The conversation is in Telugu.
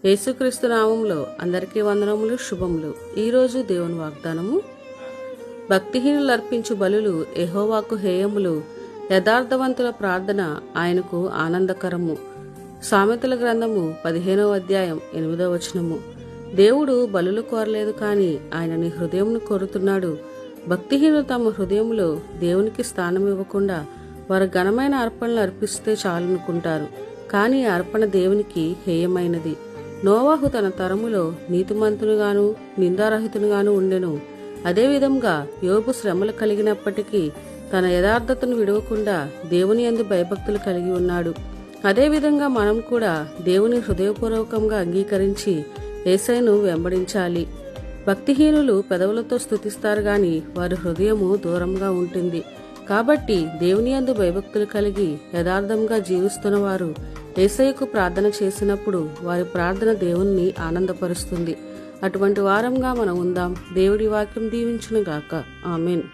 యేసుక్రీస్తు నామములో అందరికీ వందనములు, శుభములు. ఈరోజు దేవుని వాగ్దానము: భక్తిహీనులు అర్పించు బలులు యెహోవాకు హేయములు, యథార్థవంతుల ప్రార్థన ఆయనకు ఆనందకరము. సామెతల గ్రంథము 15వ అధ్యాయం 8వ వచనము. దేవుడు బలులు కోరలేదు కాని ఆయన నీ హృదయమును కోరుతున్నాడు. భక్తిహీనులు తమ హృదయములో దేవునికి స్థానం ఇవ్వకుండా వారు ఘనమైన అర్పణలు అర్పిస్తే చాలనుకుంటారు. కానీ ఆ అర్పణ దేవునికి హేయమైనది. నోవాహు తన తరములో నీతిమంతునిగాను నిందారహితునిగాను ఉండెను. అదేవిధంగా యోబు శ్రమలు కలిగినప్పటికీ తన యథార్థతను విడవకుండా దేవుని యందు భయభక్తులు కలిగి ఉన్నాడు. అదేవిధంగా మనం కూడా దేవుని హృదయపూర్వకంగా అంగీకరించి యేసయ్యను వెంబడించాలి. భక్తిహీనులు పెదవులతో స్తుతిస్తారు గాని వారి హృదయము దూరంగా ఉంటుంది. కాబట్టి దేవుని యందు భయభక్తులు కలిగి యథార్థంగా జీవిస్తున్న వారు యేసయ్యకు ప్రార్థన చేసినప్పుడు వారి ప్రార్థన దేవుణ్ణి ఆనందపరుస్తుంది. అటువంటి వారంగా మనం ఉందాం. దేవుడి వాక్యం దీవించునుగాక. ఆమేన్.